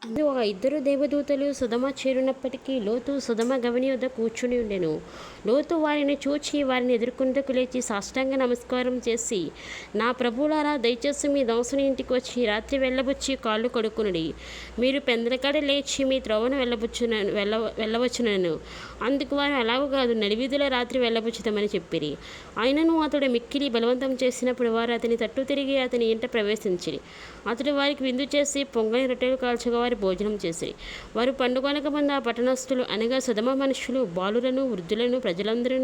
ఆ ఇద్దరు దేవదూతలు సుధమ చేరునప్పటికీ లోతు సుధమ గవని వద్ద కూర్చుని ఉండెను. లోతు వారిని చూచి వారిని ఎదుర్కొంటకు లేచి సాష్టాంగ నమస్కారం చేసి, నా ప్రభువులారా, దయచేసి మీ దాసుని ఇంటికి వచ్చి రాత్రి వెళ్ళబుచ్చి కాళ్ళు కడుక్కునుడి. మీరు పెందలకడ లేచి మీ త్రోవను వెళ్ళవచ్చునను. అందుకు వారు, అలాగూ కాదు, నడివీధిలో రాత్రి వెళ్ళబుచ్చుతామని చెప్పిరి. ఆయనను అతడు మిక్కిలి బలవంతం చేసినప్పుడు వారు అతని తట్టు తిరిగి అతని ఇంట ప్రవేశించిరి. అతడు వారికి విందు చేసి పొంగని రొట్టెలు కాల్చగా వారు భోజనం చేసిరి. వారు పండుగనక ముందు ఆ పట్టణస్థులు అనగా సుధమ మనుషులు, బాలులను, వృద్ధులను, ప్రజలందరూ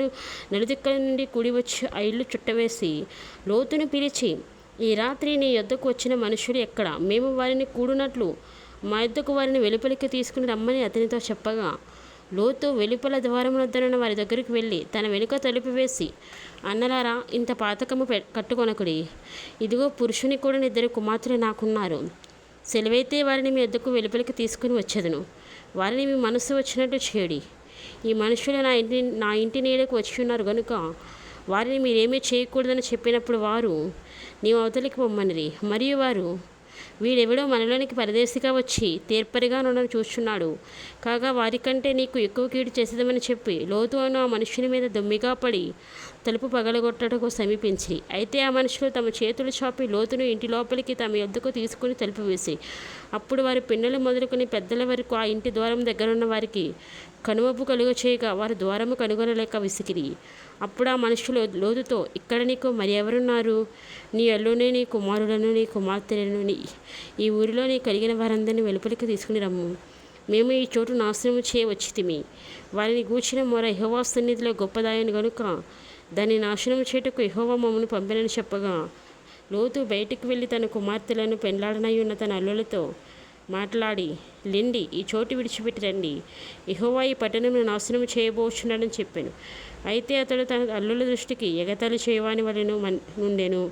నలుదిక్కుల నుండి కూడి వచ్చి ఆ ఇల్లు చుట్టవేసి లోతును పిలిచి, ఈ రాత్రి నీ యొద్దకు వచ్చిన మనుషులు ఎక్కడ? మేము వారిని కూడునట్లు మా యొద్దకు వారిని వెలుపలికి తీసుకుని రమ్మని అతనితో చెప్పగా, లోతు వెలుపల ద్వారం వద్దనున్న వారి దగ్గరికి వెళ్ళి తన వెనుక తలుపు వేసి, అన్నలారా, ఇంత పాతకము కట్టుకొనకుడి. ఇదిగో, పురుషుని కూడా 2 కుమార్తెలు నాకున్నారు. సెలవైతే వారిని మీ వద్దకు వెలుపలికి తీసుకుని వచ్చేదను. వారిని మీ మనస్సు వచ్చినట్టు చేయడి. ఈ మనుషులు నా ఇంటి నీడకు వచ్చి ఉన్నారు గనుక వారిని మీరేమీ చేయకూడదని చెప్పినప్పుడు వారు, నీవు అవతలికి పొమ్మనిరి. మరియు వారు, వీడెవడో మనలోనికి పరదేశిగా వచ్చి తీర్పరిగా నన్ను చూస్తున్నాడు కాగా వారికంటే నీకు ఎక్కువ కీడు చేసేదమని చెప్పి లోతు అను ఆ మనుషుని మీద దొమ్మిగా పడి తలుపు పగలగొట్టటకు సమీపించి, అయితే ఆ మనుషులు తమ చేతులు చాపి లోతును ఇంటి లోపలికి తమ యొద్దకు తీసుకుని తలుపు వేసి, అప్పుడు వారి పిన్నలు మొదలుకొని పెద్దల వరకు ఆ ఇంటి ద్వారం దగ్గరున్న వారికి కనుమపు కలుగ చేయగా వారు ద్వారము కనుగొనలేక విసిగిరి. అప్పుడు ఆ మనుషులు లోతుతో, ఇక్కడ నీకు మరి ఎవరున్నారు? నీ అల్లుని, నీ కుమారులను, నీ కుమార్తెలను, ఈ ఊరిలో నీ కలిగిన వారందరినీ వెలుపలికి తీసుకుని రమ్ము. మేము ఈ చోటు నాశనము చేయవచ్చితిమి. వారిని గూర్చిన మొర యెహోవా సన్నిధిలో గొప్పదాయను గనుక దాన్ని నాశనం చేయుటకు యెహోవా మమ్మను పంపినని చెప్పగా, లోతు బయటికి వెళ్ళి తన కుమార్తెలను పెండ్లాడనై ఉన్న తన అల్లులతో మాట్లాడి, లెండి, ఈ చోటు విడిచిపెట్టి రండి. యెహోవా ఈ పట్టణంను నాశనం చేయబోచున్నాడని చెప్పాను. అయితే అతడు తన అల్లుల దృష్టికి ఎగతాళి చేయవాని వలెను నుండెను.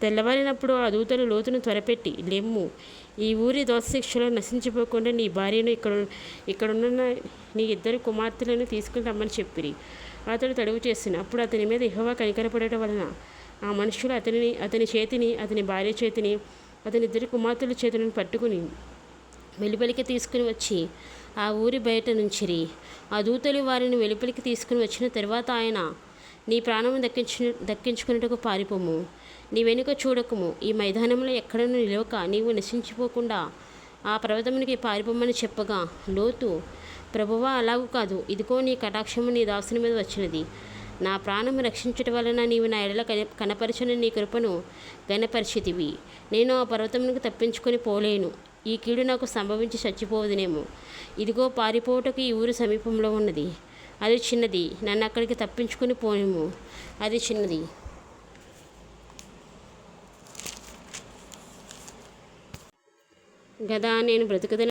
తెల్లవారినప్పుడు ఆ దూతలు లోతును త్వరపెట్టి, లెమ్ము, ఈ ఊరి దోషశిక్షలో నశించిపోకుండా నీ భార్యను ఇక్కడున్న నీ 2 కుమార్తెలను తీసుకుని రమ్మని చెప్పిరి. అతడు తడువు చేసిన అప్పుడు అతని మీద యెహోవా కనికరపడటం వలన ఆ మనుషులు అతని చేతిని, అతని భార్య చేతిని, అతని 2 కుమార్తెల చేతులను పట్టుకుని వెలుపలికి తీసుకుని వచ్చి ఆ ఊరి బయట నుంచిరి. ఆ దూతలు వారిని వెలుపలికి తీసుకుని వచ్చిన తరువాత ఆయన, నీ ప్రాణము దక్కించుకున్నట్టుకు పారిపోము, నీ వెనుక చూడకము, ఈ మైదానంలో ఎక్కడనూ నిలవక నీవు నశించిపోకుండా ఆ పర్వతమునికి పారిపోమని చెప్పగా, లోతు, ప్రభువా, అలాగూ కాదు, ఇదిగో నీ కటాక్షము నీ దాసుని మీద వచ్చినది. నా ప్రాణము రక్షించటం వలన నీవు నా ఎడల కనపరచని నీ కృపను గణపరిచితివి. నేను ఆ పర్వతమునికి తప్పించుకొని పోలేను. ఈ కీడు నాకు సంభవించి చచ్చిపోవదునేమో. ఇదిగో, పారిపోవటకు ఈ ఊరు సమీపంలో ఉన్నది. అది చిన్నది. నన్ను అక్కడికి తప్పించుకొని పోనేమో. అది చిన్నది గదా, నేను బ్రతుకుదని